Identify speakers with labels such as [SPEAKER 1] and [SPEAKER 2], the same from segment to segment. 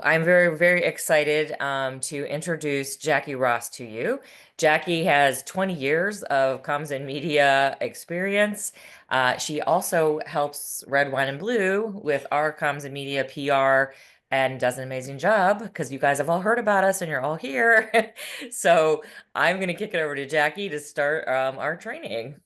[SPEAKER 1] I'm very, very excited to introduce Jackie Ross to you. Jackie has 20 years of comms and media experience. She also helps Red, Wine, and Blue with our comms and media PR and does an amazing job because you guys have all heard about us and you're all here. So I'm going to kick it over to Jackie to start our training.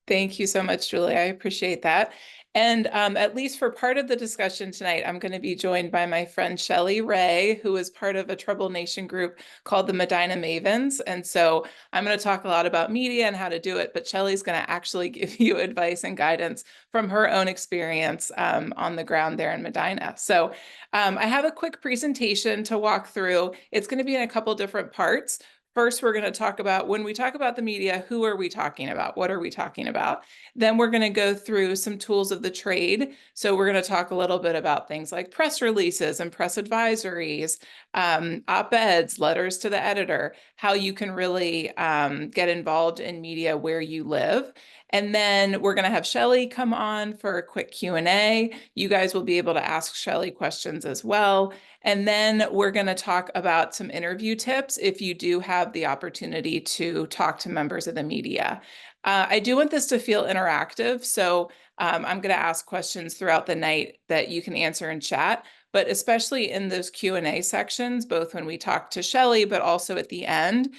[SPEAKER 2] Thank you so much, Julie. I appreciate that. And at least for part of the discussion tonight, I'm going to be joined by my friend Shelly Ray, who is part of a Trouble Nation group called the Medina Mavens. And so I'm going to talk a lot about media and how to do it, but Shelly's going to actually give you advice and guidance from her own experience on the ground there in Medina. So I have a quick presentation to walk through. It's going to be in a couple different parts. First, we're going to talk about when we talk about the media, who are we talking about? What are we talking about? Then we're going to go through some tools of the trade. So we're going to talk a little bit about things like press releases and press advisories, op-eds, letters to the editor, how you can really get involved in media where you live. And then we're going to have Shelly come on for a quick Q&A. You guys will be able to ask Shelly questions as well. And then we're going to talk about some interview tips if you do have the opportunity to talk to members of the media. I do want this to feel interactive, so I'm going to ask questions throughout the night that you can answer in chat, but especially in those Q&A sections, both when we talk to Shelly, but also at the end.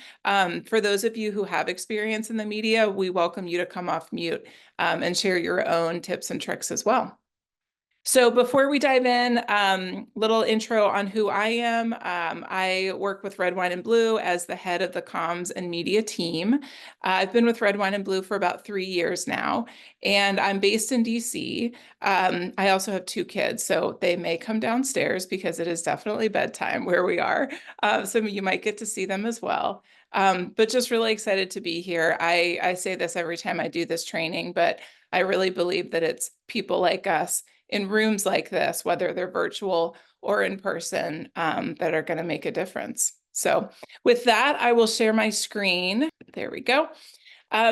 [SPEAKER 2] For those of you who have experience in the media, we welcome you to come off mute and share your own tips and tricks as well. So before we dive in, little intro on who I am. I work with Red, Wine, and Blue as the head of the comms and media team. I've been with Red, Wine, and Blue for about 3 years now, and I'm based in DC. I also have 2 kids, so they may come downstairs because it is definitely bedtime where we are. So you might get to see them as well. But just really excited to be here. I say this every time I do this training, but I really believe that it's people like us in rooms like this, whether they're virtual or in person, that are going to make a difference. So with that, I will share my screen. There we go.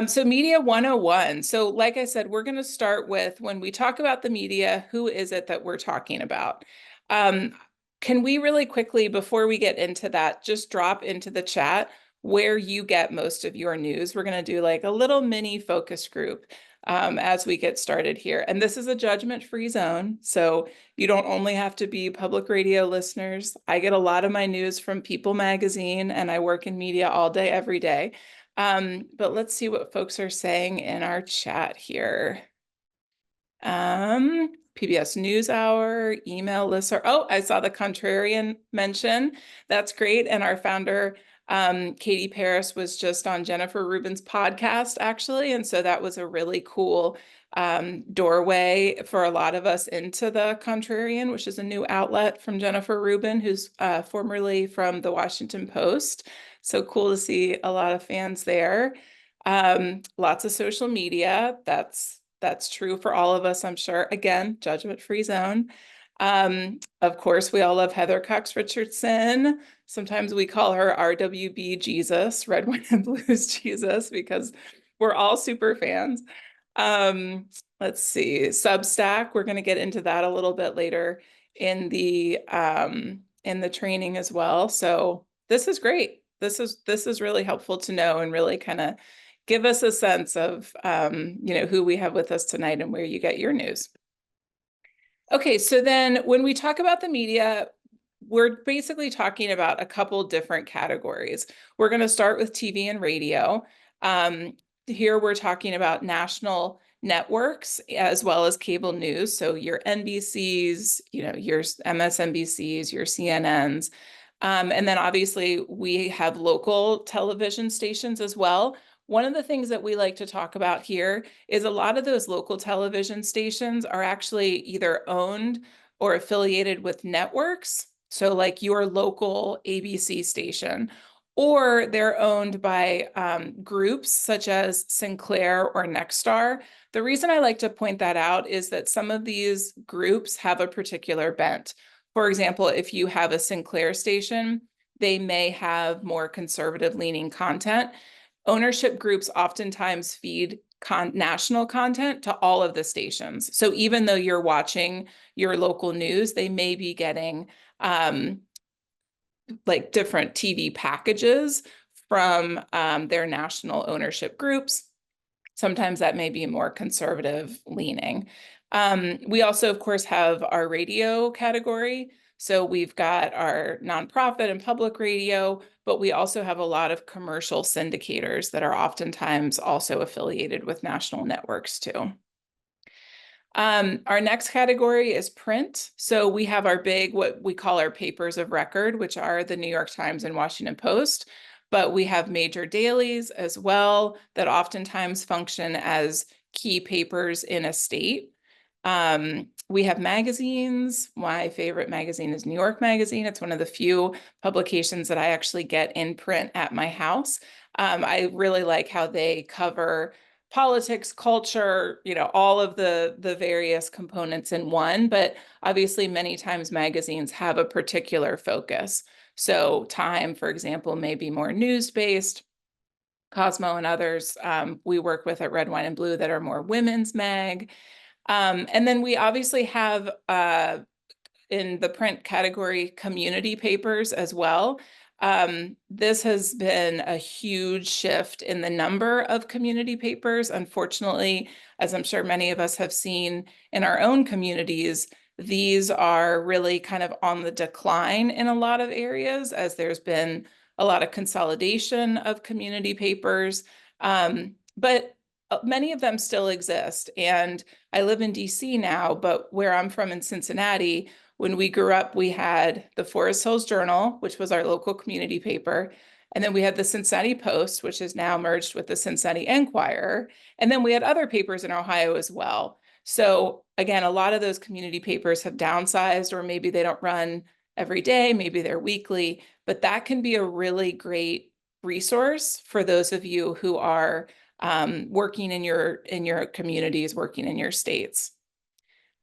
[SPEAKER 2] So Media 101. So like I said, we're going to start with when we talk about the media, who is it that we're talking about? Can we really quickly, before we get into that, just drop into the chat where you get most of your news? We're going to do like a little mini focus group as we get started here. And this is a judgment-free zone, so you don't only have to be public radio listeners. I get a lot of my news from People magazine, and I work in media all day, every day. But let's see what folks are saying in our chat here. PBS NewsHour, email listserv. Oh, I saw the Contrarian mention. That's great. And our founder, Katie Paris, was just on Jennifer Rubin's podcast, actually. And so that was a really cool doorway for a lot of us into the Contrarian, which is a new outlet from Jennifer Rubin, who's formerly from the Washington Post. So cool to see a lot of fans there. Lots of social media. That's true for all of us, I'm sure. Again, judgment-free zone. Of course, we all love Heather Cox Richardson. Sometimes we call her RWB Jesus, Red, White, and Blues Jesus, because we're all super fans. Let's see, Substack. We're going to get into that a little bit later in the training as well. So this is great. This is really helpful to know and really kind of give us a sense of who we have with us tonight and where you get your news. Okay, so then when we talk about the media, we're basically talking about a couple different categories. We're going to start with TV and radio. Here we're talking about national networks as well as cable news. So your NBCs, your MSNBCs, your CNNs. And then obviously we have local television stations as well. One of the things that we like to talk about here is a lot of those local television stations are actually either owned or affiliated with networks. So like your local ABC station, or they're owned by groups such as Sinclair or Nexstar. The reason I like to point that out is that some of these groups have a particular bent. For example, if you have a Sinclair station, they may have more conservative leaning content. Ownership groups oftentimes feed national content to all of the stations. So even though you're watching your local news, they may be getting like different TV packages from their national ownership groups. Sometimes that may be more conservative leaning. We also, of course, have our radio category. So we've got our nonprofit and public radio, but we also have a lot of commercial syndicators that are oftentimes also affiliated with national networks too. Our next category is print. So we have our big, what we call our papers of record, which are the New York Times and Washington Post, but we have major dailies as well that oftentimes function as key papers in a state. We have magazines. My favorite magazine is New York Magazine. It's one of the few publications that I actually get in print at my house. I really like how they cover politics, culture, all of the various components in one, but obviously many times magazines have a particular focus. So Time, for example, may be more news-based. Cosmo and others we work with at Red, Wine, and Blue that are more women's mag. And then we obviously have in the print category community papers as well. This has been a huge shift in the number of community papers. Unfortunately, as I'm sure many of us have seen in our own communities, these are really kind of on the decline in a lot of areas as there's been a lot of consolidation of community papers. But many of them still exist. And I live in DC now, but where I'm from in Cincinnati, when we grew up, we had the Forest Hills Journal, which was our local community paper. And then we had the Cincinnati Post, which is now merged with the Cincinnati Enquirer. And then we had other papers in Ohio as well. So again, a lot of those community papers have downsized, or maybe they don't run every day, maybe they're weekly, but that can be a really great resource for those of you who are working in your communities, working in your states.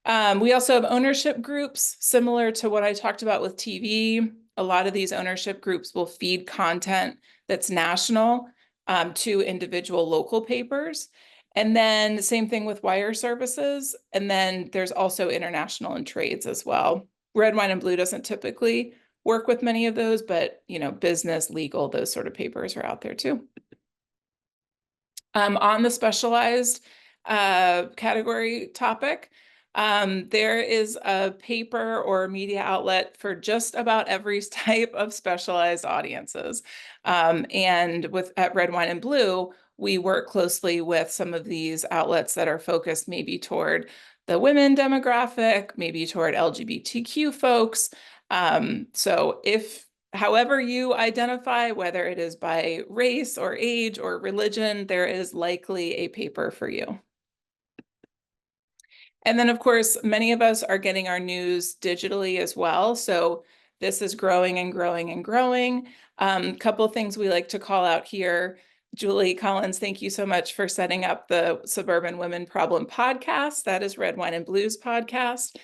[SPEAKER 2] We also have ownership groups, similar to what I talked about with TV. A lot of these ownership groups will feed content that's national to individual local papers. And then same thing with wire services. And then there's also international and trades as well. Red, Wine, and Blue doesn't typically work with many of those, but business, legal, those sort of papers are out there too. On the specialized category topic, there is a paper or media outlet for just about every type of specialized audiences. And at Red, Wine, and Blue, we work closely with some of these outlets that are focused maybe toward the women demographic, maybe toward LGBTQ folks. So however you identify, whether it is by race or age or religion, there is likely a paper for you. And then, of course, many of us are getting our news digitally as well. So this is growing and growing and growing. Couple of things we like to call out here. Julie Collins, thank you so much for setting up the Suburban Women Problem podcast. That is Red, Wine, and Blues podcast.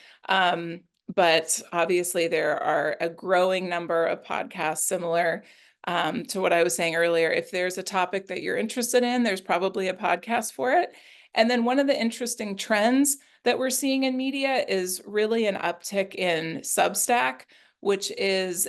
[SPEAKER 2] But obviously there are a growing number of podcasts similar to what I was saying earlier. If there's a topic that you're interested in, there's probably a podcast for it. And then one of the interesting trends that we're seeing in media is really an uptick in Substack, which is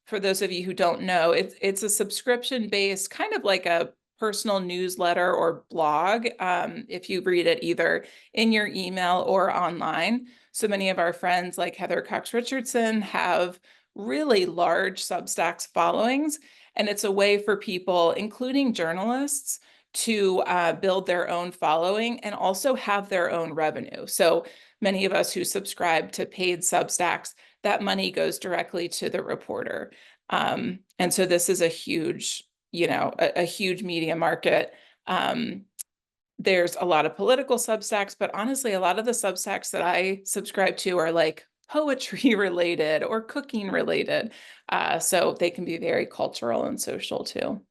[SPEAKER 2] for those of you who don't know, it's a subscription-based, kind of like a personal newsletter or blog, if you read it either in your email or online. So many of our friends like Heather Cox Richardson have really large Substacks followings, and it's a way for people, including journalists, to build their own following and also have their own revenue. So many of us who subscribe to paid Substacks, that money goes directly to the reporter. And so this is a huge, a huge media market. There's a lot of political Substacks, but honestly, a lot of the Substacks that I subscribe to are like poetry related or cooking related. So they can be very cultural and social too.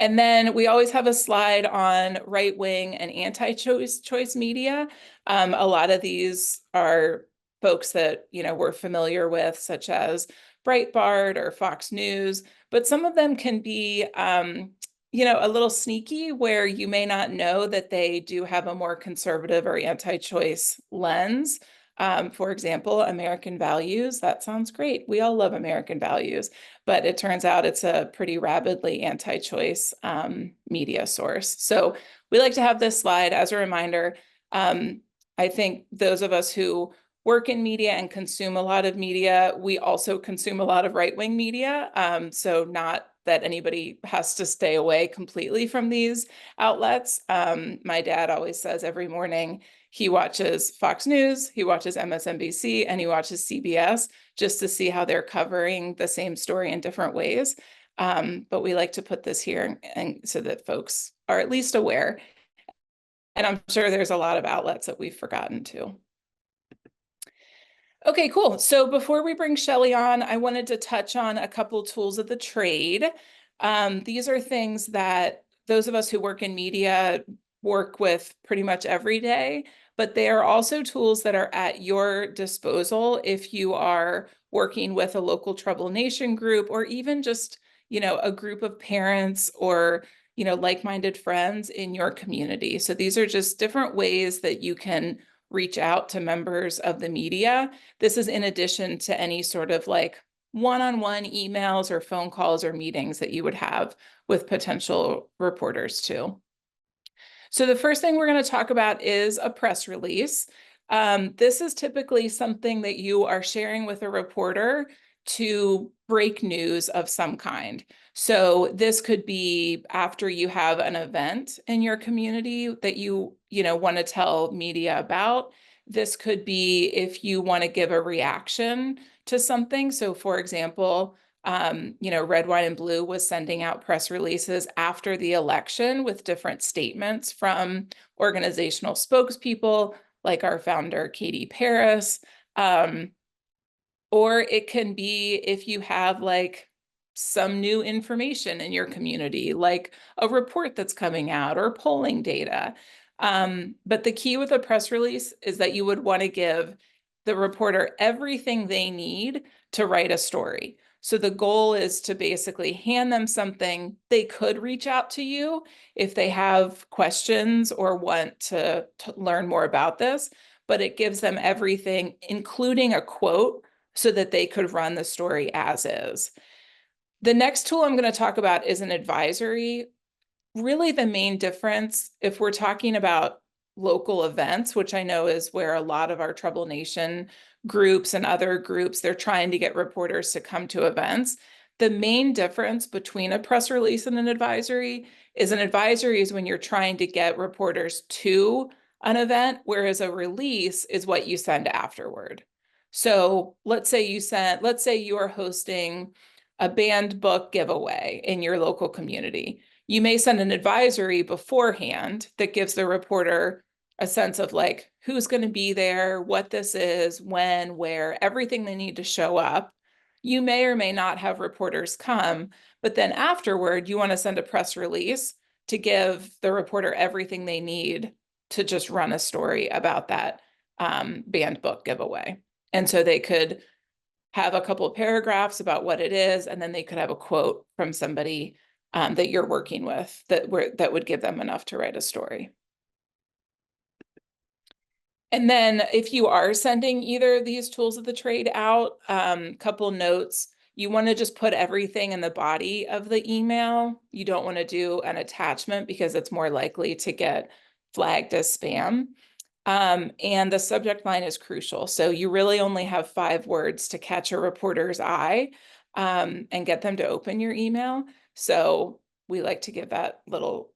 [SPEAKER 2] And then we always have a slide on right-wing and anti-choice media. A lot of these are folks that, we're familiar with, such as Breitbart or Fox News, but some of them can be, a little sneaky where you may not know that they do have a more conservative or anti-choice lens. For example, American values. That sounds great. We all love American values, but it turns out it's a pretty rabidly anti-choice media source. So we like to have this slide as a reminder. I think those of us who work in media and consume a lot of media, we also consume a lot of right-wing media. So not that anybody has to stay away completely from these outlets. My dad always says every morning he watches Fox News, he watches MSNBC, and he watches CBS just to see how they're covering the same story in different ways. But we like to put this here and so that folks are at least aware. And I'm sure there's a lot of outlets that we've forgotten too. Okay, cool. So before we bring Shelley on, I wanted to touch on a couple tools of the trade. These are things that those of us who work in media work with pretty much every day, but they are also tools that are at your disposal if you are working with a local Trouble Nation group or even just, a group of parents or, like-minded friends in your community. So these are just different ways that you can reach out to members of the media. This is in addition to any sort of like one-on-one emails or phone calls or meetings that you would have with potential reporters too. So the first thing we're going to talk about is a press release. This is typically something that you are sharing with a reporter to break news of some kind. So this could be after you have an event in your community that you want to tell media about. This could be if you want to give a reaction to something. So for example, Red, White, and Blue was sending out press releases after the election with different statements from organizational spokespeople, like our founder, Katie Paris. Or it can be if you have like some new information in your community, like a report that's coming out or polling data. But the key with a press release is that you would want to give the reporter everything they need to write a story. So the goal is to basically hand them something. They could reach out to you if they have questions or want to learn more about this, but it gives them everything, including a quote, so that they could run the story as is. The next tool I'm going to talk about is an advisory. Really, the main difference, if we're talking about local events, which I know is where a lot of our Trouble Nation groups and other groups, they're trying to get reporters to come to events. The main difference between a press release and an advisory is when you're trying to get reporters to an event, whereas a release is what you send afterward. So let's say you are hosting a banned book giveaway in your local community. You may send an advisory beforehand that gives the reporter a sense of like who's going to be there, what this is, when, where, everything they need to show up. You may or may not have reporters come, but then afterward, you want to send a press release to give the reporter everything they need to just run a story about that banned book giveaway. And so they could have a couple of paragraphs about what it is, and then they could have a quote from somebody that you're working with that would give them enough to write a story. And then if you are sending either of these tools of the trade out, couple notes, you want to just put everything in the body of the email. You don't want to do an attachment because it's more likely to get flagged as spam. And the subject line is crucial. So you really only have 5 words to catch a reporter's eye and get them to open your email. So we like to give that little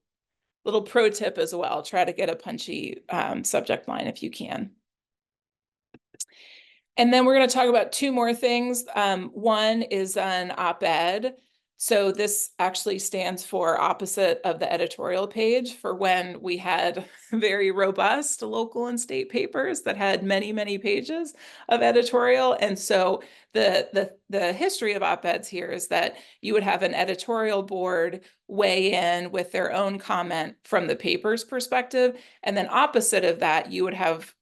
[SPEAKER 2] pro tip as well. Try to get a punchy subject line if you can. And then we're going to talk about 2 more things. One is an op-ed. So this actually stands for opposite of the editorial page for when we had very robust local and state papers that had many, many pages of editorial. And so the history of op-eds here is that you would have an editorial board weigh in with their own comment from the paper's perspective. And then opposite of that, you would have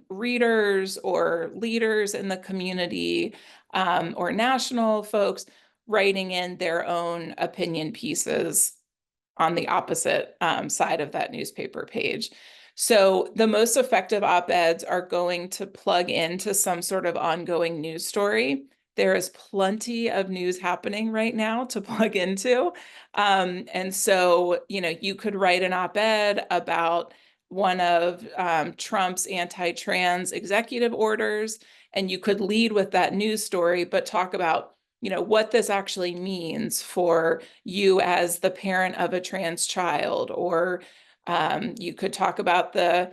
[SPEAKER 2] readers or leaders in the community or national folks writing in their own opinion pieces on the opposite side of that newspaper page. So the most effective op-eds are going to plug into some sort of ongoing news story. There is plenty of news happening right now to plug into. And so, you could write an op-ed about one of Trump's anti-trans executive orders, and you could lead with that news story, but talk about what this actually means for you as the parent of a trans child, or you could talk about the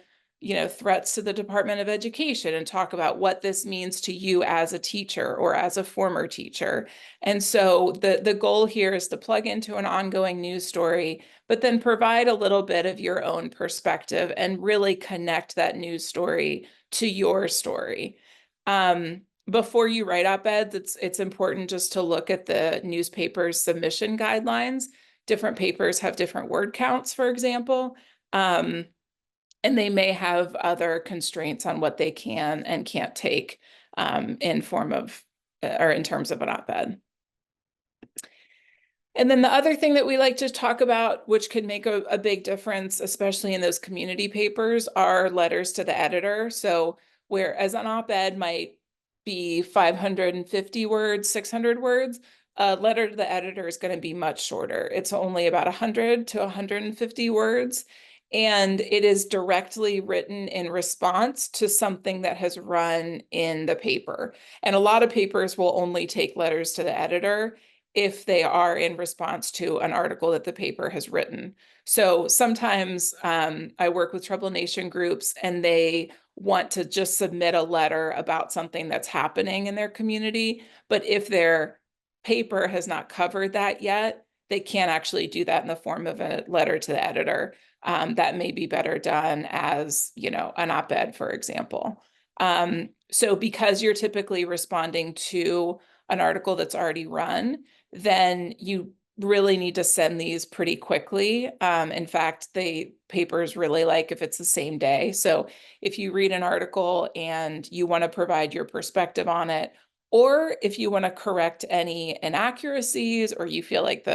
[SPEAKER 2] threats to the Department of Education and talk about what this means to you as a teacher or as a former teacher. And so the goal here is to plug into an ongoing news story, but then provide a little bit of your own perspective and really connect that news story to your story. Before you write op-eds, it's important just to look at the newspaper's submission guidelines. Different papers have different word counts, for example, and they may have other constraints on what they can and can't take in form of or in terms of an op-ed. And then the other thing that we like to talk about, which could make a big difference, especially in those community papers, are letters to the editor. So whereas an op-ed might be 550 words, 600 words, a letter to the editor is going to be much shorter. It's only about 100 to 150 words, and it is directly written in response to something that has run in the paper. And a lot of papers will only take letters to the editor if they are in response to an article that the paper has written. So sometimes I work with Trouble Nation groups, and they want to just submit a letter about something that's happening in their community. But if their paper has not covered that yet, they can't actually do that in the form of a letter to the editor. That may be better done as, an op-ed, for example. So because you're typically responding to an article that's already run, then you really need to send these pretty quickly. In fact, the papers really like if it's the same day. So if you read an article and you want to provide your perspective on it, or if you want to correct any inaccuracies, or you feel like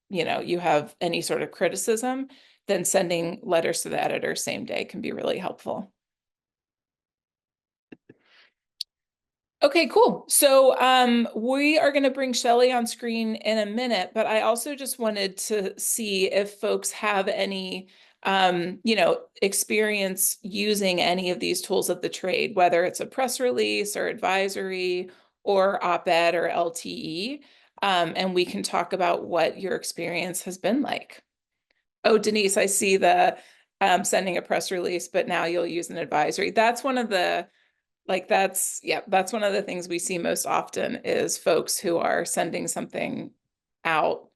[SPEAKER 2] you have any sort of criticism, then sending letters to the editor same day can be really helpful. Okay, cool. So we are going to bring Shelly on screen in a minute, but I also just wanted to see if folks have any, experience using any of these tools of the trade, whether it's a press release or advisory or op-ed or LTE, and we can talk about what your experience has been like. Oh, Denise, I see the sending a press release, but now you'll use an advisory. That's one of the that's one of the things we see most often is folks who are sending something out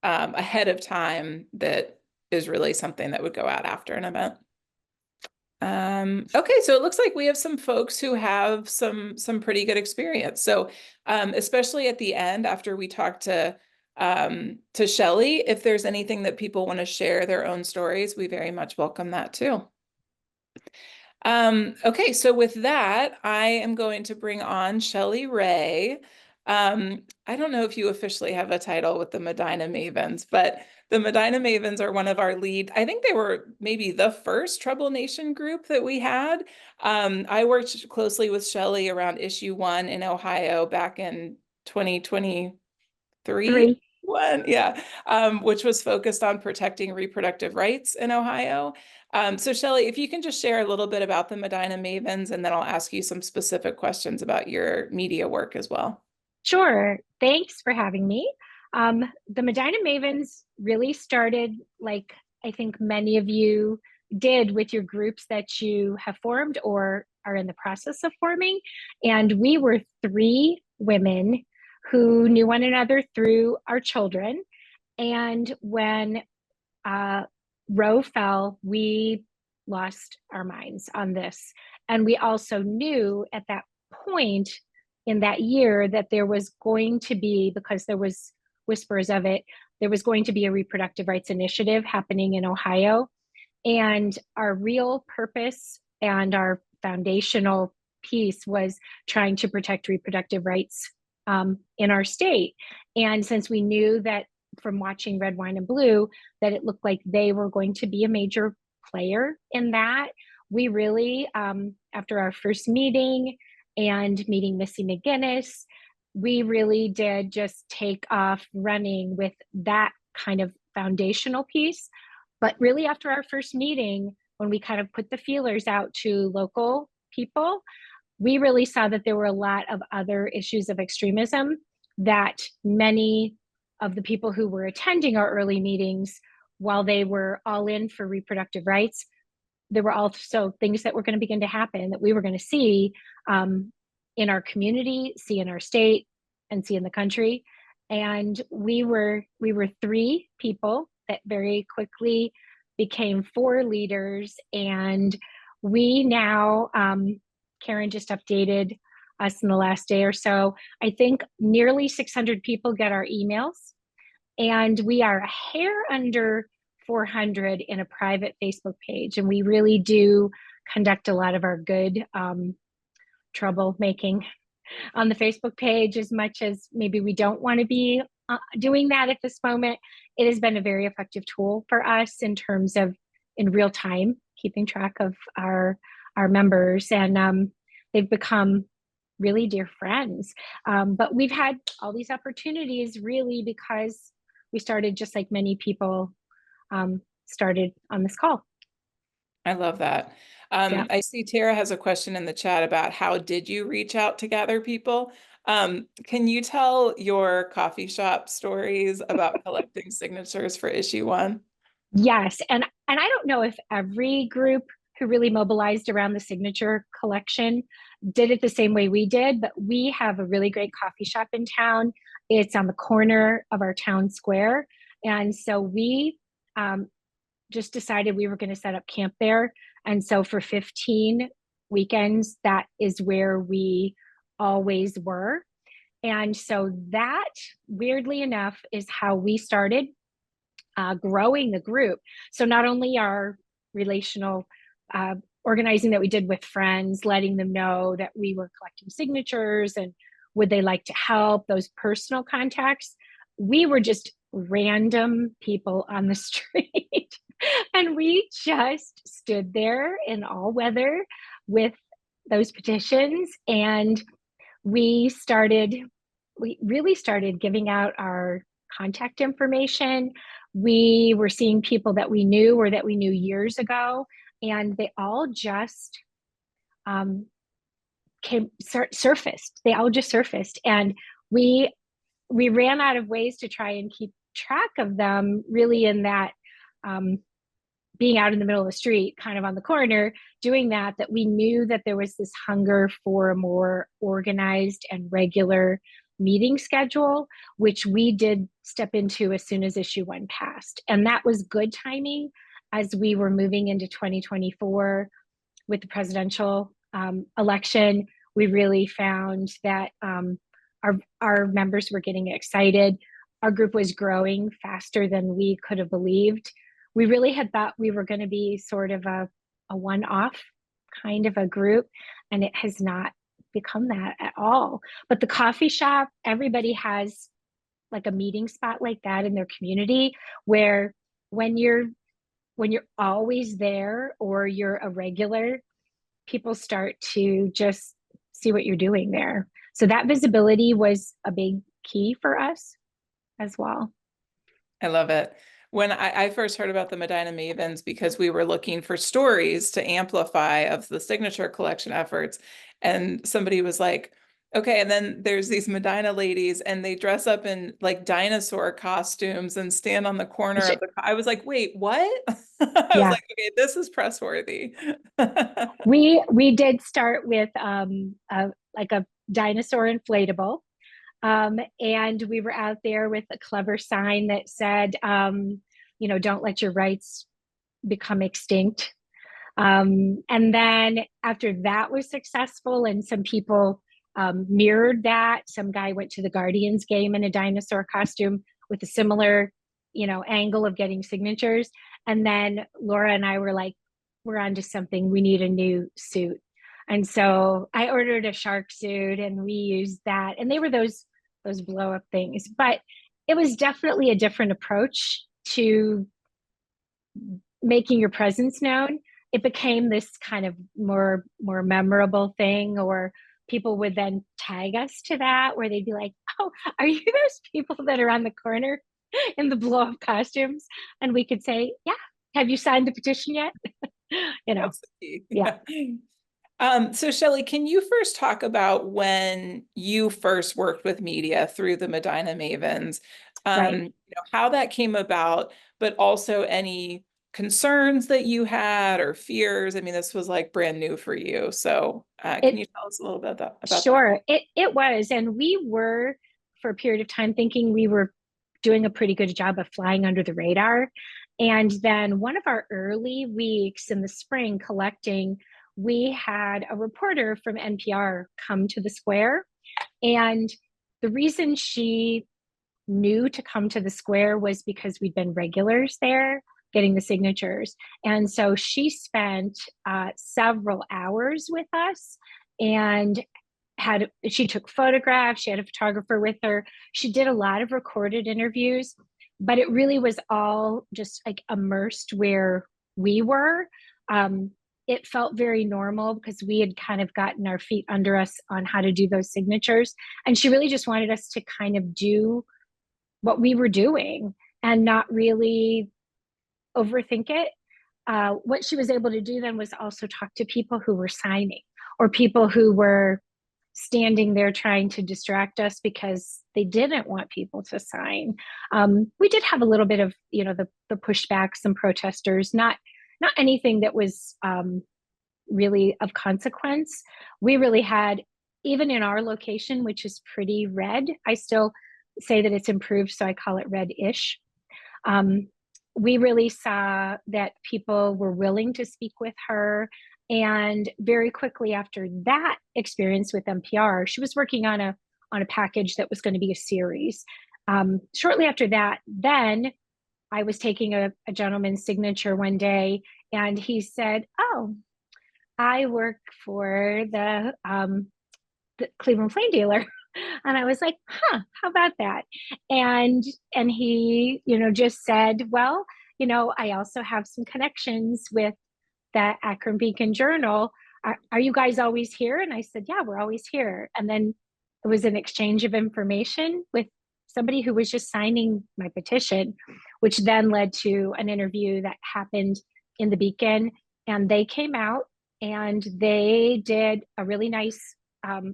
[SPEAKER 2] ahead of time that is really something that would go out after an event. Okay, so it looks like we have some folks who have some pretty good experience. So especially at the end, after we talk to Shelly, if there's anything that people want to share their own stories, we very much welcome that too. Okay, so with that, I am going to bring on Shelly Ray. I don't know if you officially have a title with the Medina Mavens, but the Medina Mavens are one of our lead. I think they were maybe the first Trouble Nation group that we had. I worked closely with Shelly around issue 1 in Ohio back in 2023. Yeah, which was focused on protecting reproductive rights in Ohio. So Shelly, if you can just share a little bit about the Medina Mavens, and then I'll ask you some specific questions about your media work as well.
[SPEAKER 3] Sure. Thanks for having me. The Medina Mavens really started, like I think many of you did, with your groups that you have formed or are in the process of forming. And we were three women who knew one another through our children. And when Roe fell, we lost our minds on this. And we also knew at that point in that year that there was going to be, because there was whispers of it, there was going to be a reproductive rights initiative happening in Ohio. And our real purpose and our foundational piece was trying to protect reproductive rights in our state. And since we knew that from watching Red, Wine, and Blue, that it looked like they were going to be a major player in that. We really, after our first meeting and meeting Missy McGinnis, we really did just take off running with that kind of foundational piece. But really, after our first meeting, when we kind of put the feelers out to local people, we really saw that there were a lot of other issues of extremism that many of the people who were attending our early meetings, while they were all in for reproductive rights, there were also things that were going to begin to happen that we were going to see in our community, see in our state, and see in the country. And we were 3 people that very quickly became 4 leaders. And we now, Karen just updated us in the last day or so, I think nearly 600 people get our emails. And we are a hair under 400 in a private Facebook page. And we really do conduct a lot of our good troublemaking on the Facebook page, as much as maybe we don't want to be doing that at this moment. It has been a very effective tool for us in terms of in real time keeping track of our members, and they've become really dear friends. But we've had all these opportunities really because we started just like many people started on this call.
[SPEAKER 2] I love that.
[SPEAKER 3] Yeah.
[SPEAKER 2] I see Tara has a question in the chat about how did you reach out to gather people? Can you tell your coffee shop stories about collecting signatures for issue 1?
[SPEAKER 3] Yes, and I don't know if every group who really mobilized around the signature collection did it the same way we did, but we have a really great coffee shop in town. It's on the corner of our town square, and so we just decided we were going to set up camp there. And so for 15 weekends, that is where we always were. And so that, weirdly enough, is how we started growing the group. So not only our relational organizing that we did with friends, letting them know that we were collecting signatures and would they like to help, those personal contacts, we were just random people on the street. And we just stood there in all weather with those petitions. And we really started giving out our contact information. We were seeing people that we knew or that we knew years ago, and they all just surfaced. They all just surfaced. And we ran out of ways to try and keep track of them, really, in that being out in the middle of the street, kind of on the corner, doing that we knew that there was this hunger for a more organized and regular meeting schedule, which we did step into as soon as issue 1 passed. And that was good timing as we were moving into 2024 with the presidential election. We really found that our members were getting excited. Our group was growing faster than we could have believed. We really had thought we were going to be sort of a one-off kind of a group, and it has not become that at all. But the coffee shop, everybody has like a meeting spot like that in their community, where when you're always there or you're a regular, people start to just see what you're doing there. So that visibility was a big key for us as well.
[SPEAKER 2] I love it. When I first heard about the Medina Mavens, because we were looking for stories to amplify of the signature collection efforts, and somebody was like, okay, and then there's these Medina ladies and they dress up in like dinosaur costumes and stand on the corner of the, I was like, wait, what? I was like, okay, this is press worthy.
[SPEAKER 3] We did start with like a dinosaur inflatable. And we were out there with a clever sign that said, don't let your rights become extinct. And then after that was successful and some people mirrored that, some guy went to the Guardians game in a dinosaur costume with a similar, angle of getting signatures. And then Laura and I were like, we're onto something. We need a new suit. And so I ordered a shark suit and we used that. And they were those blow up things. But it was definitely a different approach to making your presence known, it became this kind of more memorable thing, or people would then tag us to that, where they'd be like, "Oh, are you those people that are on the corner in the blow up costumes?" And we could say, "Yeah, have you signed the petition yet?" You know,
[SPEAKER 2] That's the key.
[SPEAKER 3] yeah.
[SPEAKER 2] So Shelley, can you first talk about when you first worked with media through the Medina Mavens,
[SPEAKER 3] Right.
[SPEAKER 2] how that came about, but also any concerns that you had or fears? I mean, this was like brand new for you. So can
[SPEAKER 3] It
[SPEAKER 2] you tell us a little bit about that?
[SPEAKER 3] Sure, it was, and we were for a period of time thinking we were doing a pretty good job of flying under the radar. And then one of our early weeks in the spring collecting, we had a reporter from NPR come to the square. And the reason she knew to come to the square was because we'd been regulars there getting the signatures. And so she spent several hours with us, and she took photographs, she had a photographer with her, she did a lot of recorded interviews, but it really was all just like immersed where we were. It felt very normal because we had kind of gotten our feet under us on how to do those signatures, and she really just wanted us to kind of do what we were doing and not really overthink it. What she was able to do then was also talk to people who were signing, or people who were standing there trying to distract us because they didn't want people to sign. We did have a little bit of, the pushback, some protesters, not anything that was really of consequence. We really had, even in our location, which is pretty red, I still say that it's improved, so I call it red-ish. Um, we really saw that people were willing to speak with her. And very quickly after that experience with NPR, she was working on a package that was going to be a series. Shortly after that, then I was taking a gentleman's signature one day, and he said, "Oh, I work for the Cleveland Plain Dealer." And I was like, "Huh, how about that?" And he, just said, "Well, I also have some connections with the Akron Beacon Journal. Are you guys always here?" And I said, "Yeah, we're always here." And then it was an exchange of information with somebody who was just signing my petition, which then led to an interview that happened in the Beacon. And they came out and they did a really nice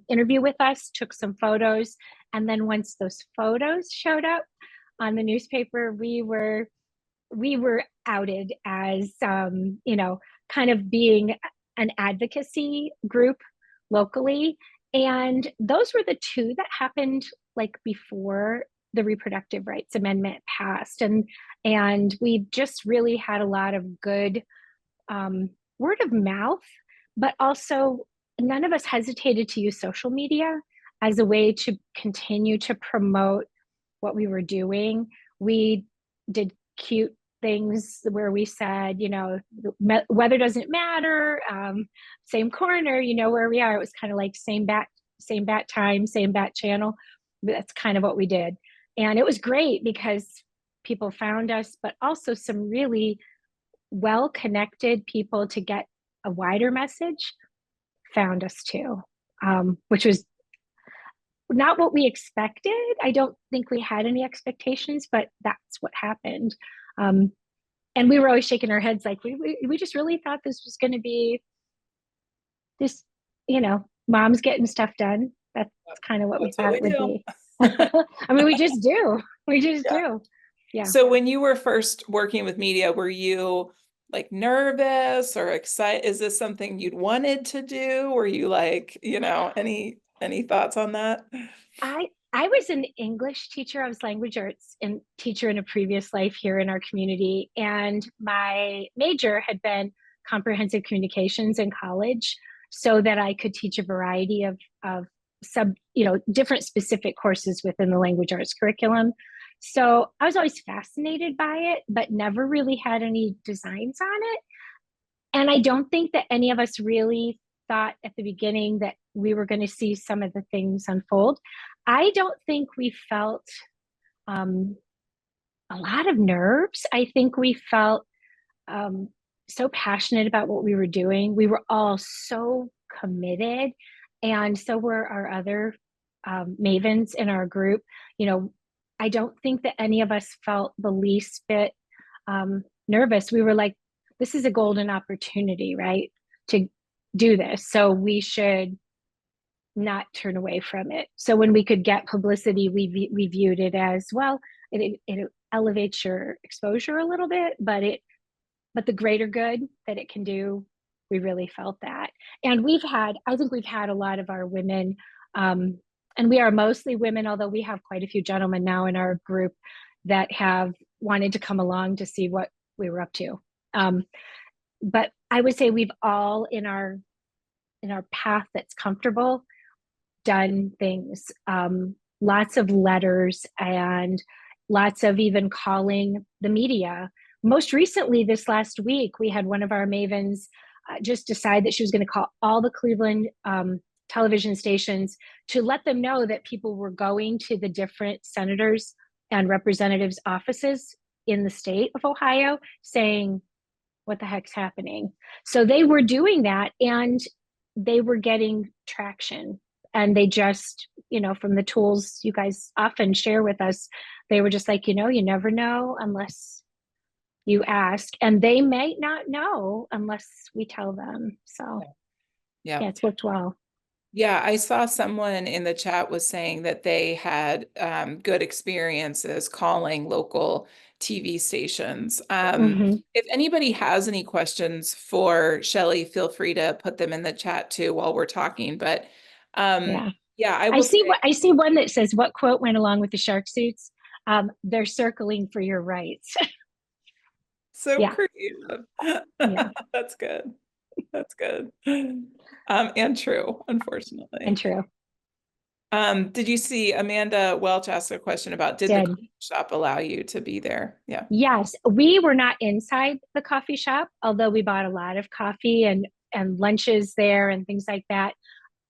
[SPEAKER 3] interview with us, took some photos. And then once those photos showed up on the newspaper, we were outed as kind of being an advocacy group locally. And those were the two that happened like before the reproductive rights amendment passed. And we just really had a lot of good word of mouth, but also none of us hesitated to use social media as a way to continue to promote what we were doing. We did cute things where we said, weather doesn't matter, same corner, where we are. It was kind of like same bat time, same bat channel. That's kind of what we did. And it was great because people found us, but also some really well-connected people to get a wider message found us too, which was not what we expected. I don't think we had any expectations, but that's what happened. And we were always shaking our heads like we just really thought this was going to be this, moms getting stuff done. That's kind of what we
[SPEAKER 2] That's what
[SPEAKER 3] thought
[SPEAKER 2] we
[SPEAKER 3] it would
[SPEAKER 2] do.
[SPEAKER 3] be. I mean, we just do. We just
[SPEAKER 2] Yeah.
[SPEAKER 3] do. Yeah.
[SPEAKER 2] So when you were first working with media, were you like nervous or excited? Is this something you'd wanted to do? Were you like, any thoughts on that?
[SPEAKER 3] I was an English teacher. I was language arts and teacher in a previous life here in our community, and my major had been comprehensive communications in college, so that I could teach a variety of different specific courses within the language arts curriculum. So I was always fascinated by it, but never really had any designs on it. And I don't think that any of us really thought at the beginning that we were going to see some of the things unfold. I don't think we felt um, a lot of nerves. I think we felt so passionate about what we were doing. We were all so committed, and so were our other mavens in our group. You know, I don't think that any of us felt the least bit nervous. We were like, this is a golden opportunity, right? To do this. So we should not turn away from it. So when we could get publicity, we viewed it as, well, it elevates your exposure a little bit, but the greater good that it can do, we really felt that. And I think we've had a lot of our women, and we are mostly women, although we have quite a few gentlemen now in our group that have wanted to come along to see what we were up to. But I would say we've all in our path that's comfortable done things, lots of letters and lots of even calling the media. Most recently, this last week, we had one of our mavens just decide that she was going to call all the Cleveland television stations to let them know that people were going to the different senators and representatives' offices in the state of Ohio saying, what the heck's happening? So they were doing that, and they were getting traction. And they just, from the tools you guys often share with us, they were just like, you never know unless you ask. And they may not know unless we tell them. So
[SPEAKER 2] Yeah.
[SPEAKER 3] it's worked well.
[SPEAKER 2] Yeah, I saw someone in the chat was saying that they had good experiences calling local TV stations. If anybody has any questions for Shelley, feel free to put them in the chat too while we're talking. But
[SPEAKER 3] Yeah.
[SPEAKER 2] yeah, I
[SPEAKER 3] I
[SPEAKER 2] will
[SPEAKER 3] see
[SPEAKER 2] say,
[SPEAKER 3] I see one that says, what quote went along with the shark suits? They're circling for your rights.
[SPEAKER 2] so
[SPEAKER 3] Yeah.
[SPEAKER 2] creative.
[SPEAKER 3] Yeah.
[SPEAKER 2] That's good. That's good. And true, unfortunately.
[SPEAKER 3] And true.
[SPEAKER 2] Did you see Amanda Welch asked a question about, did the
[SPEAKER 3] Did.
[SPEAKER 2] coffee shop allow you to be there? Yeah.
[SPEAKER 3] Yes, we were not inside the coffee shop, although we bought a lot of coffee and lunches there and things like that.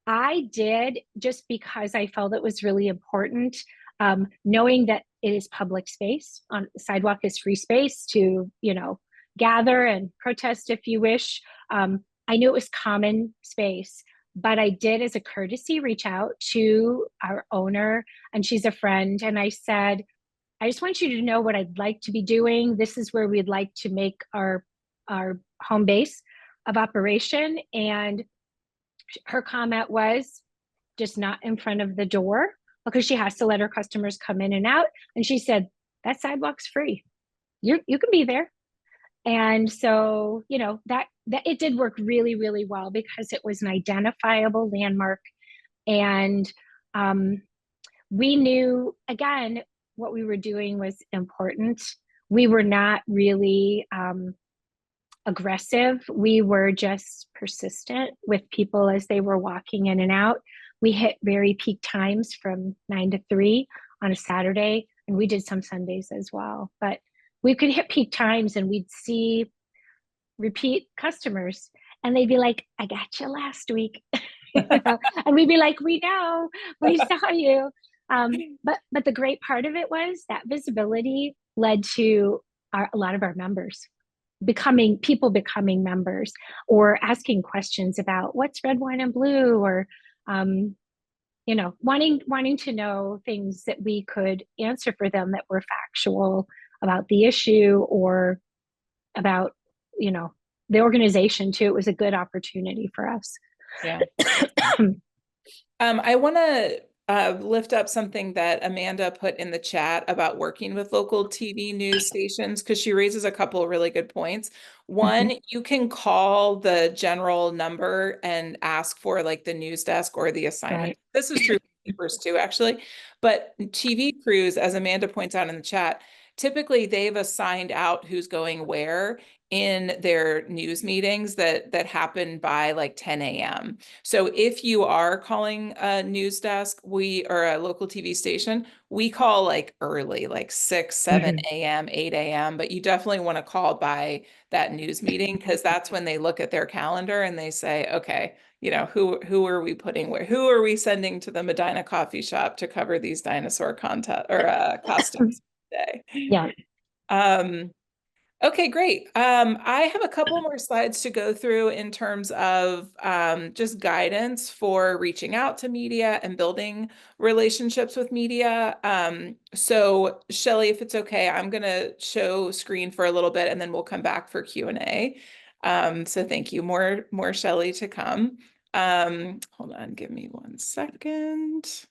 [SPEAKER 3] I did, just because I felt it was really important, knowing that it is public space. On the sidewalk is free space to, gather and protest if you wish. I knew it was common space, but I did, as a courtesy, reach out to our owner, and she's a friend, and I said, I just want you to know what I'd like to be doing. This is where we'd like to make our home base of operation. And her comment was, just not in front of the door, because she has to let her customers come in and out. And she said, that sidewalk's free. You can be there. And so, that it did work really, really well, because it was an identifiable landmark. And we knew, again, what we were doing was important. We were not really aggressive. We were just persistent with people as they were walking in and out. We hit very peak times from 9 to 3 on a Saturday, and we did some Sundays as well. But we could hit peak times and we'd see repeat customers, and they'd be like, I got you last week. And we'd be like, we know, we saw you. But the great part of it was that visibility led to a lot of our members becoming members, or asking questions about what's red, wine, and blue, or wanting to know things that we could answer for them that were factual about the issue, or about the organization too. It was a good opportunity for us.
[SPEAKER 2] Yeah. I want to lift up something that Amanda put in the chat about working with local TV news stations, because she raises a couple of really good points. One, you can call the general number and ask for like the news desk or the assignment.
[SPEAKER 3] Right.
[SPEAKER 2] This is true for papers too, actually. But TV crews, as Amanda points out in the chat, typically they've assigned out who's going where in their news meetings that happen by like 10 a.m. So if you are calling a news desk, or a local TV station, we call like early, like 6, 7 a.m., 8 a.m. But you definitely want to call by that news meeting, because that's when they look at their calendar and they say, okay, who are we putting where? Who are we sending to the Medina coffee shop to cover these dinosaur content or costumes today?
[SPEAKER 3] Yeah.
[SPEAKER 2] Okay, great. I have a couple more slides to go through in terms of just guidance for reaching out to media and building relationships with media. So Shelley, if it's okay, I'm going to show screen for a little bit and then we'll come back for Q&A. So thank you. More Shelley to come. Hold on, give me 1 second.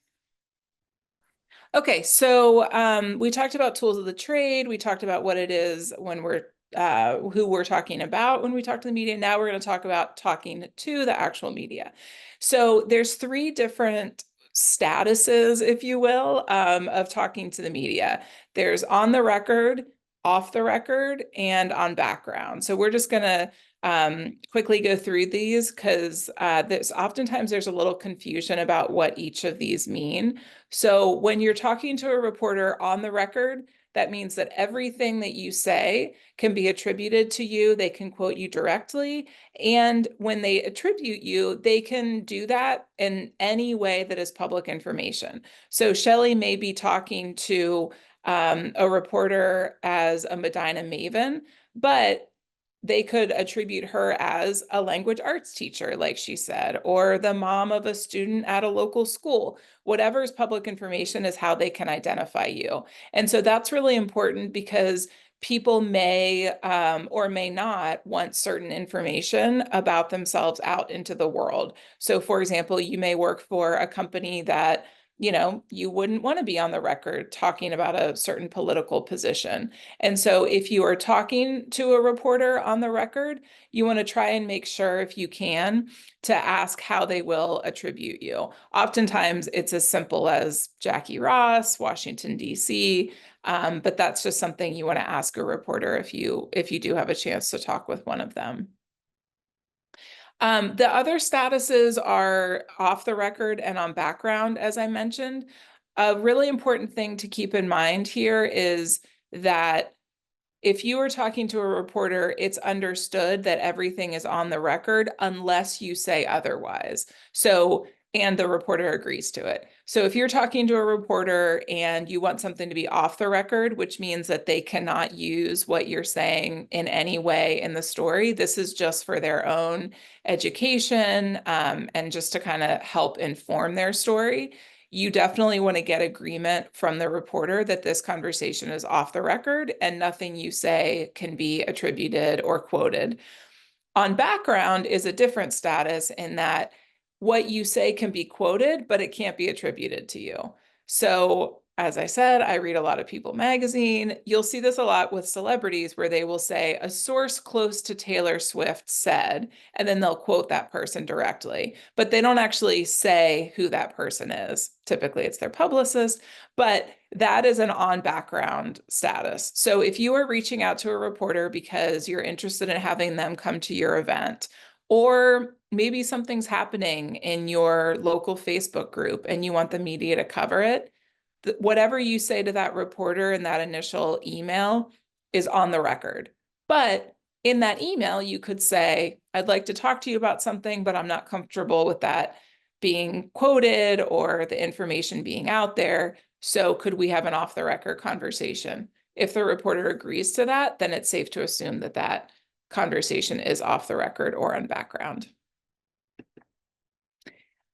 [SPEAKER 2] Okay, so we talked about tools of the trade. We talked about what it is when we're who we're talking about when we talk to the media. Now we're going to talk about talking to the actual media. So there's 3 different statuses, if you will, of talking to the media. There's on the record, off the record, and on background. So we're just going to quickly go through these because oftentimes there's a little confusion about what each of these mean. So when you're talking to a reporter on the record, that means that everything that you say can be attributed to you. They can quote you directly. And when they attribute you, they can do that in any way that is public information. So Shelley may be talking to a reporter as a Medina Maven, but they could attribute her as a language arts teacher, like she said, or the mom of a student at a local school. Whatever is public information is how they can identify you. And so that's really important because people may or may not want certain information about themselves out into the world. So for example, you may work for a company that you wouldn't want to be on the record talking about a certain political position. And so if you are talking to a reporter on the record, you want to try and make sure, if you can, to ask how they will attribute you. Oftentimes it's as simple as Jackie Ross, Washington, D.C., but that's just something you want to ask a reporter if you do have a chance to talk with one of them. The other statuses are off the record and on background, as I mentioned. A really important thing to keep in mind here is that if you are talking to a reporter, it's understood that everything is on the record unless you say otherwise. So, and the reporter agrees to it. So if you're talking to a reporter and you want something to be off the record, which means that they cannot use what you're saying in any way in the story, this is just for their own education and just to kind of help inform their story. You definitely want to get agreement from the reporter that this conversation is off the record and nothing you say can be attributed or quoted. On background is a different status in that what you say can be quoted, but it can't be attributed to you. So as I said, I read a lot of People magazine. You'll see this a lot with celebrities where they will say a source close to Taylor Swift said, and then they'll quote that person directly, but they don't actually say who that person is. Typically it's their publicist, but that is an on background status. So if you are reaching out to a reporter because you're interested in having them come to your event, or maybe something's happening in your local Facebook group and you want the media to cover it, whatever you say to that reporter in that initial email is on the record. But in that email, you could say, I'd like to talk to you about something, but I'm not comfortable with that being quoted or the information being out there. So could we have an off the record conversation? If the reporter agrees to that, then it's safe to assume that that conversation is off the record or on background.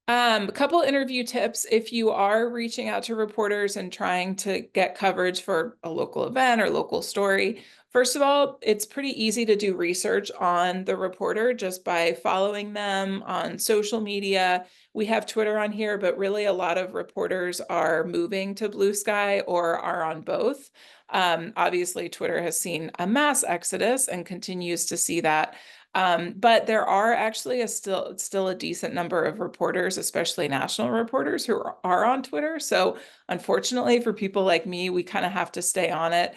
[SPEAKER 2] A couple interview tips if you are reaching out to reporters and trying to get coverage for a local event or local story. First of all, it's pretty easy to do research on the reporter just by following them on social media. We have Twitter on here, but really a lot of reporters are moving to Blue Sky or are on both. Obviously, Twitter has seen a mass exodus and continues to see that. But there are actually still a decent number of reporters, especially national reporters, who are on Twitter. So unfortunately for people like me, we kind of have to stay on it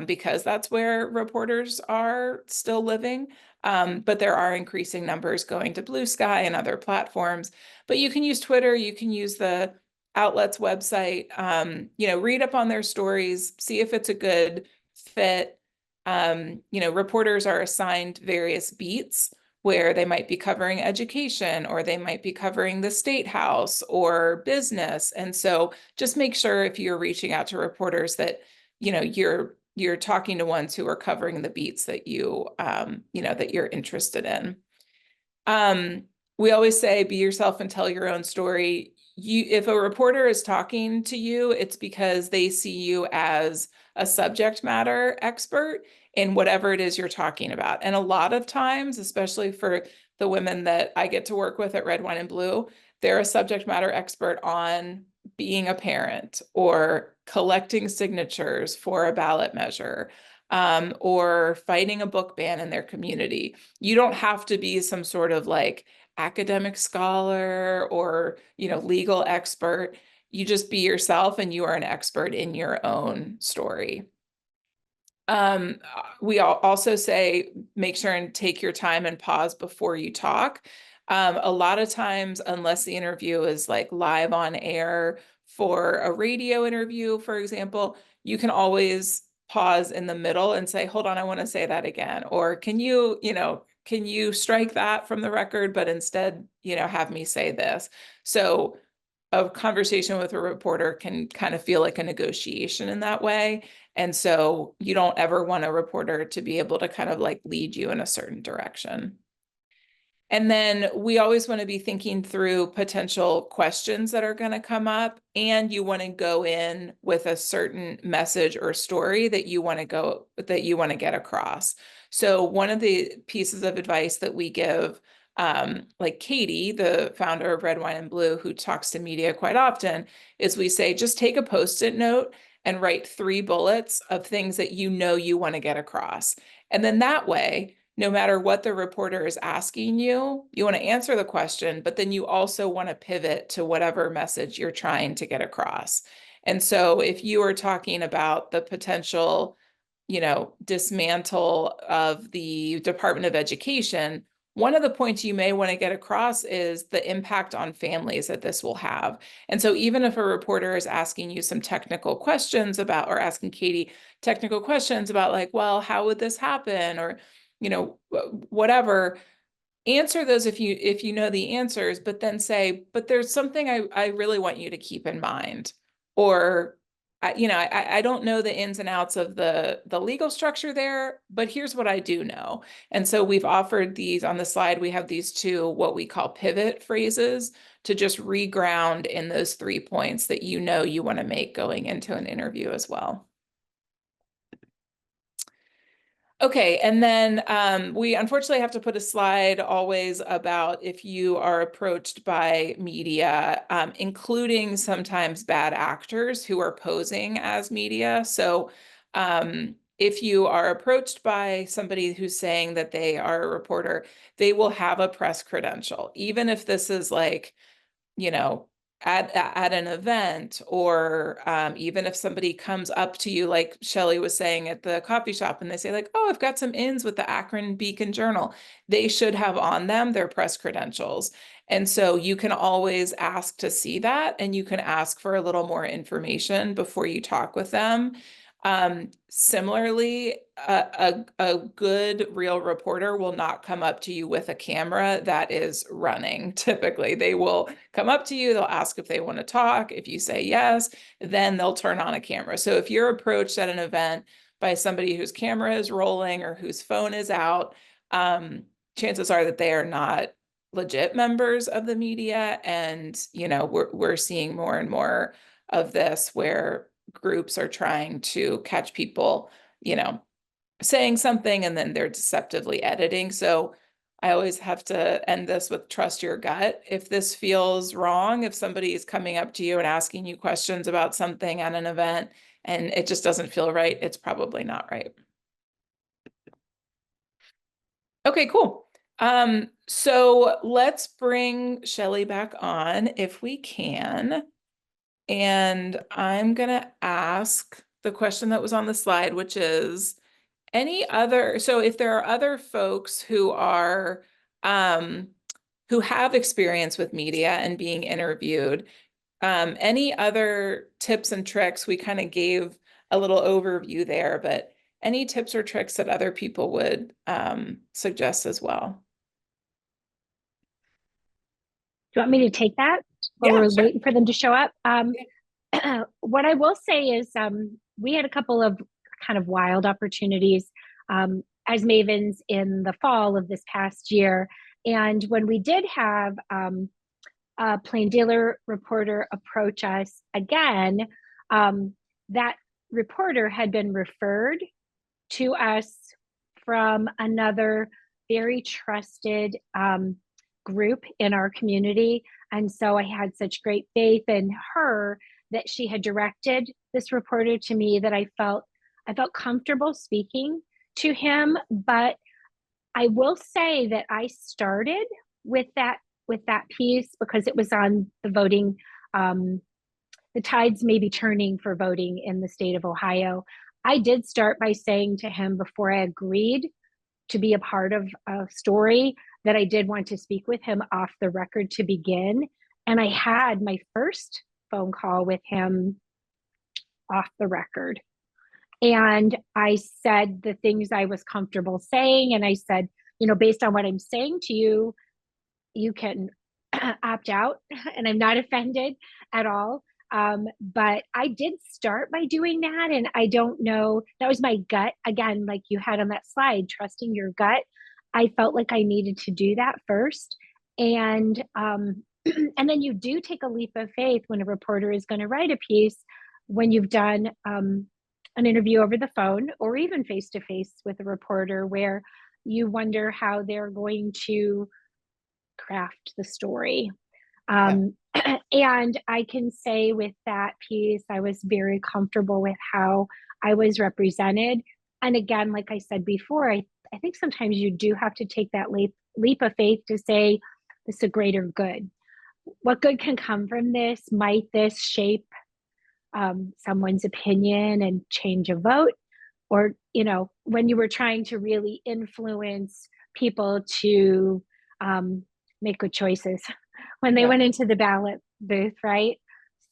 [SPEAKER 2] because that's where reporters are still living. But there are increasing numbers going to Blue Sky and other platforms. But you can use Twitter, you can use the outlet's website, read up on their stories, see if it's a good fit. Reporters are assigned various beats where they might be covering education or they might be covering the state house or business. And so just make sure if you're reaching out to reporters that, you're you're talking to ones who are covering the beats that you know, that you're interested in. We always say, be yourself and tell your own story. If a reporter is talking to you, it's because they see you as a subject matter expert in whatever it is you're talking about. And a lot of times, especially for the women that I get to work with at Red, Wine, and Blue, they're a subject matter expert on being a parent or collecting signatures for a ballot measure, or fighting a book ban in their community. You don't have to be some sort of like academic scholar or, you know, legal expert. You just be yourself and you are an expert in your own story. We also say, make sure and take your time and pause before you talk. A lot of times, unless the interview is like live on air for a radio interview, for example, you can always pause in the middle and say, hold on, I want to say that again. Or can you, you know, can you strike that from the record, but instead, you know, have me say this. So a conversation with a reporter can kind of feel like a negotiation in that way. And so you don't ever want a reporter to be able to kind of like lead you in a certain direction. And then we always want to be thinking through potential questions that are going to come up, and you want to go in with a certain message or story that you want to get across. So one of the pieces of advice that we give, like Katie, the founder of Red, Wine, and Blue, who talks to media quite often, is we say, just take a Post-it note and write 3 bullets of things that you know you want to get across. And then that way, no matter what the reporter is asking you, you want to answer the question, but then you also want to pivot to whatever message you're trying to get across. And so if you are talking about the potential, you know, dismantle of the Department of Education, one of the points you may want to get across is the impact on families that this will have. And so even if a reporter is asking you some technical questions about, or asking Katie technical questions about like, well, how would this happen? Or, you know, whatever, answer those if you know the answers, but then say, but there's something I really want you to keep in mind. Or, you know, I don't know the ins and outs of the legal structure there, but here's what I do know. And so we've offered these on the slide. We have these 2, what we call pivot phrases, to just reground in those 3 points that you know you want to make going into an interview as well. Okay, and then we unfortunately have to put a slide always about if you are approached by media, including sometimes bad actors who are posing as media. So if you are approached by somebody who's saying that they are a reporter, they will have a press credential, even if this is like, you know, at an event, or even if somebody comes up to you, like Shelley was saying at the coffee shop, and they say like, oh, I've got some ins with the Akron Beacon Journal. They should have on them their press credentials. And so you can always ask to see that, and you can ask for a little more information before you talk with them. Similarly, a good real reporter will not come up to you with a camera that is running. Typically, they will come up to you, they'll ask if they want to talk. If you say yes, then they'll turn on a camera. So if you're approached at an event by somebody whose camera is rolling or whose phone is out, chances are that they are not legit members of the media. And, you know, we're seeing more and more of this where groups are trying to catch people, you know, saying something and then they're deceptively editing. So I always have to end this with trust your gut. If this feels wrong, if somebody is coming up to you and asking you questions about something at an event and it just doesn't feel right, it's probably not right. Okay, cool. So let's bring Shelley back on if we can. And I'm gonna ask the question that was on the slide, which is so if there are other folks who are, who have experience with media and being interviewed, any other tips and tricks? We kind of gave a little overview there, but any tips or tricks that other people would suggest as well?
[SPEAKER 3] Do you want me to take that while
[SPEAKER 2] Yeah,
[SPEAKER 3] we're
[SPEAKER 2] sure.
[SPEAKER 3] waiting for them to show up? What I will say is we had a couple of kind of wild opportunities as mavens in the fall of this past year. And when we did have a plain dealer reporter approach us again, that reporter had been referred to us from another very trusted group in our community. And so I had such great faith in her that she had directed this reporter to me that I felt comfortable speaking to him. But I will say that I started with that piece because it was on the voting. The tides may be turning for voting in the state of Ohio. I did start by saying to him before I agreed to be a part of a story that I did want to speak with him off the record to begin. And I had my first phone call with him off the record. And I said the things I was comfortable saying. And I said, you know, based on what I'm saying to you, you can opt out and I'm not offended at all. But I did start by doing that. And I don't know, that was my gut. Again, like you had on that slide, trusting your gut. I felt like I needed to do that first. And and then you do take a leap of faith when a reporter is going to write a piece, when you've done an interview over the phone or even face to face with a reporter, where you wonder how they're going to craft the story. And I can say with that piece, I was very comfortable with how I was represented. And again, like I said before, I think sometimes you do have to take that leap of faith to say, this is a greater good. What good can come from this? Might this shape someone's opinion and change a vote? Or, you know, when you were trying to really influence people to make good choices when they went into the ballot booth, right?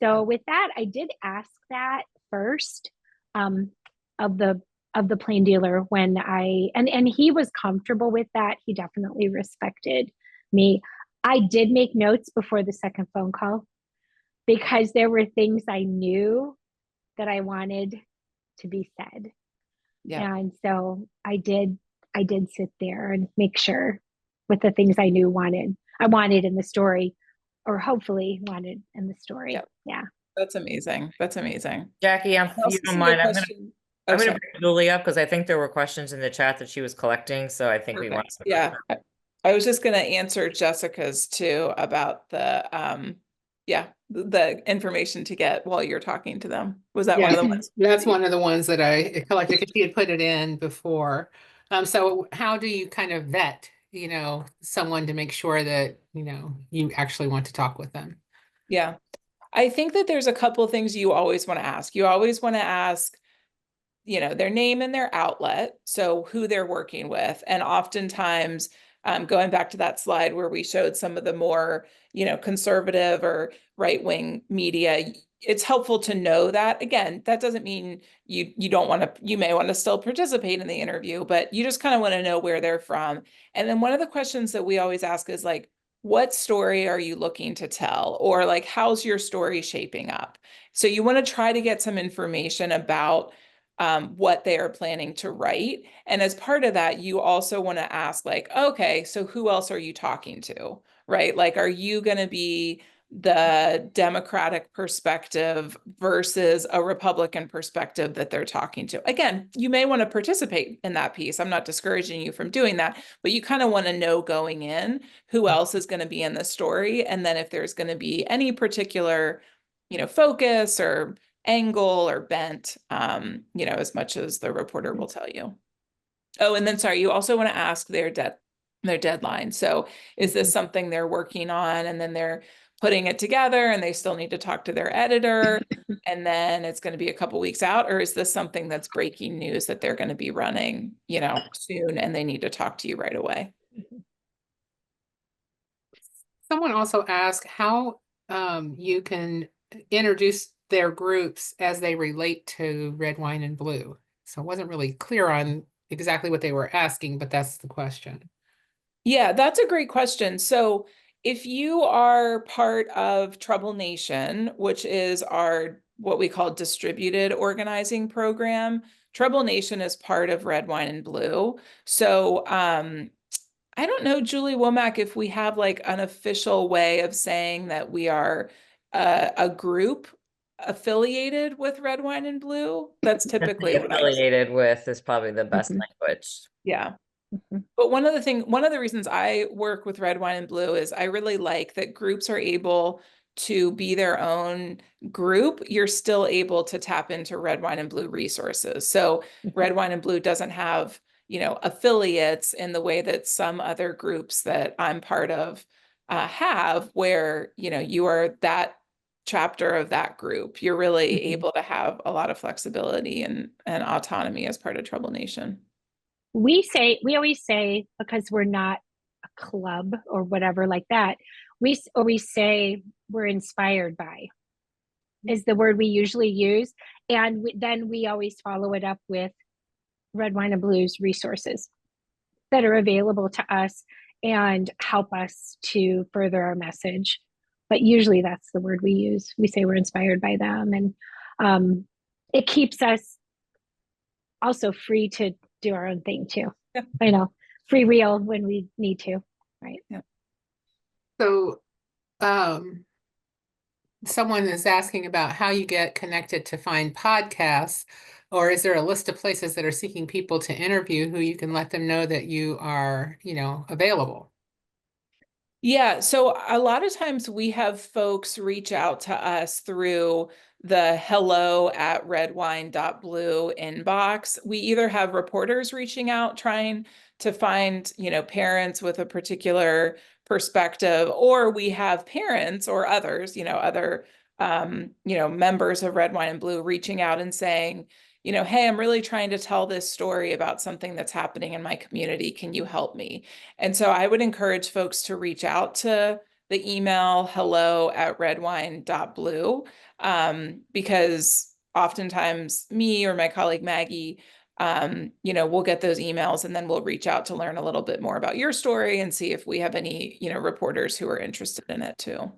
[SPEAKER 3] So with that, I did ask that first of the plain dealer when and he was comfortable with that. He definitely respected me. I did make notes before the second phone call because there were things I knew that I wanted to be said. Yeah. And so I did sit there and make sure with the things I knew I wanted in the story, or hopefully wanted in the story. Yep. Yeah.
[SPEAKER 2] That's amazing. That's amazing.
[SPEAKER 1] Jackie, if you don't mind, I'm gonna bring Julie up because I think there were questions in the chat that she was collecting. So I think we want to.
[SPEAKER 2] Yeah. I was just going to answer Jessica's too about the information to get while you're talking to them. Was that one of the ones?
[SPEAKER 4] That's one of the ones that I collected because she had put it in before. So how do you kind of vet, you know, someone to make sure that, you know, you actually want to talk with them?
[SPEAKER 2] Yeah. I think that there's a couple of things you always want to ask. You always want to ask, you know, their name and their outlet, so who they're working with. And oftentimes, going back to that slide where we showed some of the more, you know, conservative or right-wing media, it's helpful to know that. Again, that doesn't mean you don't want to, you may want to still participate in the interview, but you just kind of want to know where they're from. And then one of the questions that we always ask is like, what story are you looking to tell? Or like, how's your story shaping up? So you want to try to get some information about what they are planning to write. And as part of that, you also want to ask like, okay, so who else are you talking to, right? Like, are you going to be the Democratic perspective versus a Republican perspective that they're talking to? Again, you may want to participate in that piece. I'm not discouraging you from doing that, but you kind of want to know going in who else is going to be in the story. And then if there's going to be any particular, you know, focus or angle or bent, you know, as much as the reporter will tell you. Oh, and then sorry, you also want to ask their deadline. So is this something they're working on and then they're putting it together and they still need to talk to their editor and then it's going to be a couple weeks out? Or is this something that's breaking news that they're going to be running, you know, soon and they need to talk to you right away?
[SPEAKER 4] Someone also asked how you can introduce their groups as they relate to red, wine, and blue. So I wasn't really clear on exactly what they were asking, but that's the question.
[SPEAKER 2] Yeah, that's a great question. So if you are part of Trouble Nation, which is our what we call distributed organizing program. Trouble Nation is part of Red, Wine, and Blue. So I don't know, Julie Womack, if we have like an official way of saying that we are a group affiliated with Red, Wine, and Blue. That's typically what I say.
[SPEAKER 1] Affiliated with is probably the best
[SPEAKER 3] Mhm.
[SPEAKER 1] language.
[SPEAKER 2] Yeah.
[SPEAKER 3] Mhm.
[SPEAKER 2] But one of the reasons I work with Red, Wine, and Blue is I really like that groups are able to be their own group. You're still able to tap into Red, Wine, and Blue resources. So Red, Wine, and Blue doesn't have, affiliates in the way that some other groups that I'm part of have, where, you are that chapter of that group. You're really
[SPEAKER 3] Mhm.
[SPEAKER 2] able to have a lot of flexibility and autonomy as part of Trouble Nation.
[SPEAKER 3] We always say, because we're not a club or whatever like that, we say we're inspired by is the word we usually use. And then we always follow it up with Red, Wine, and Blues resources that are available to us and help us to further our message. But usually that's the word we use. We say we're inspired by them. And it keeps us also free to do our own thing too.
[SPEAKER 2] Yeah.
[SPEAKER 3] I know, free wheel when we need to, right?
[SPEAKER 2] Yeah.
[SPEAKER 4] So, someone is asking about how you get connected to find podcasts, or is there a list of places that are seeking people to interview who you can let them know that you are, available?
[SPEAKER 2] Yeah, so a lot of times we have folks reach out to us through the hello@redwine.blue inbox. We either have reporters reaching out trying to find, parents with a particular perspective, or we have parents or others, other members of Red, Wine, and Blue reaching out and saying, hey, I'm really trying to tell this story about something that's happening in my community. Can you help me? And so I would encourage folks to reach out to the email hello@redwine.blue, because oftentimes me or my colleague Maggie, we'll get those emails and then we'll reach out to learn a little bit more about your story and see if we have any, reporters who are interested in it too.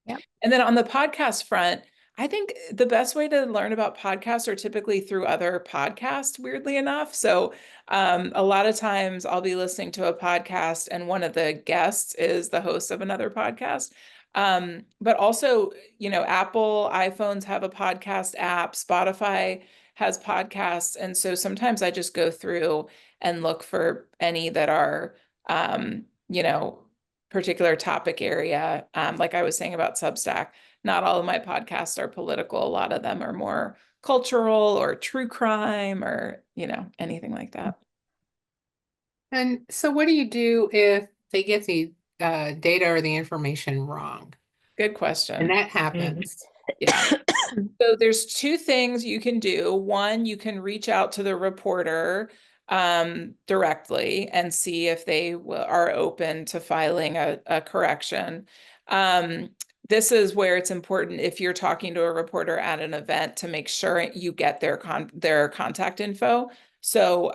[SPEAKER 3] Yep.
[SPEAKER 2] And then on the podcast front, I think the best way to learn about podcasts are typically through other podcasts, weirdly enough. So a lot of times I'll be listening to a podcast and one of the guests is the host of another podcast. But also, Apple iPhones have a podcast app, Spotify has podcasts. And so sometimes I just go through and look for any that are, particular topic area. Like I was saying about Substack, not all of my podcasts are political. A lot of them are more cultural or true crime or, anything like that.
[SPEAKER 4] And so what do you do if they get the data or the information wrong?
[SPEAKER 2] Good question.
[SPEAKER 4] And that happens.
[SPEAKER 2] Yeah. So there's two things you can do. One, you can reach out to the reporter directly and see if they are open to filing a correction. This is where it's important, if you're talking to a reporter at an event, to make sure you get their contact info. So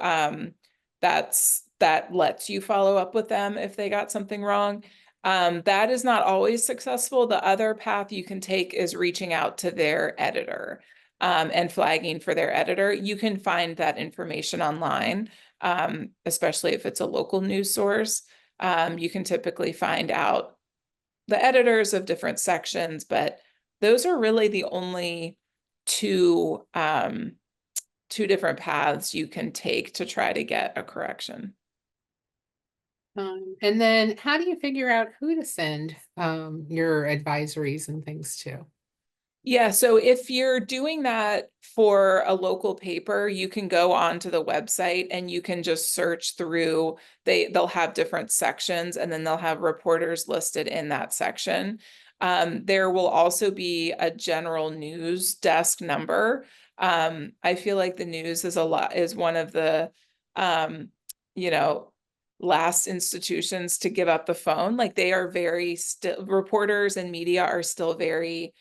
[SPEAKER 2] that lets you follow up with them if they got something wrong. That is not always successful. The other path you can take is reaching out to their editor and flagging for their editor. You can find that information online, especially if it's a local news source. You can typically find out the editors of different sections, but those are really the only two different paths you can take to try to get a correction.
[SPEAKER 4] And then how do you figure out who to send your advisories and things to?
[SPEAKER 2] Yeah, so if you're doing that for a local paper, you can go onto the website and you can just search through, they'll have different sections and then they'll have reporters listed in that section. There will also be a general news desk number. I feel like the news is one of the last institutions to give up the phone. Like they are reporters and media are still very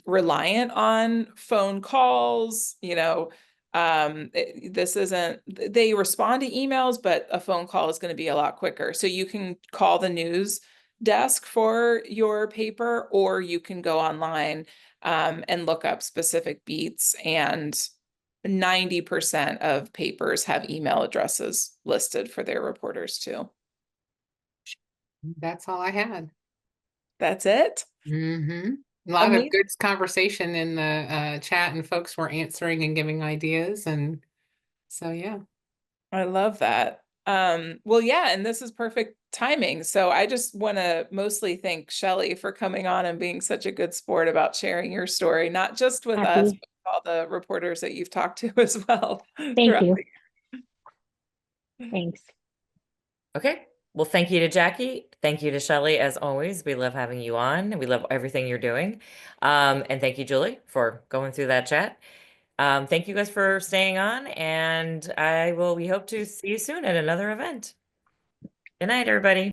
[SPEAKER 2] reliant on phone calls. This isn't, they respond to emails, but a phone call is going to be a lot quicker. So you can call the news desk for your paper, or you can go online and look up specific beats, and 90% of papers have email addresses listed for their reporters too.
[SPEAKER 4] That's all I had.
[SPEAKER 2] That's it.
[SPEAKER 4] Mm-hmm. A lot of
[SPEAKER 2] Amazing.
[SPEAKER 4] good conversation in the chat, and folks were answering and giving ideas, and so yeah.
[SPEAKER 2] I love that. Well, yeah, and this is perfect timing. So I just want to mostly thank Shelley for coming on and being such a good sport about sharing your story, not just with us,
[SPEAKER 3] Happy.
[SPEAKER 2] but with all the reporters that you've talked to as well.
[SPEAKER 3] Thank you.
[SPEAKER 2] the-
[SPEAKER 3] Thanks.
[SPEAKER 1] Okay. Well, thank you to Jackie. Thank you to Shelley, as always. We love having you on. We love everything you're doing. And thank you, Julie, for going through that chat. Thank you guys for staying on, and we hope to see you soon at another event. Good night, everybody.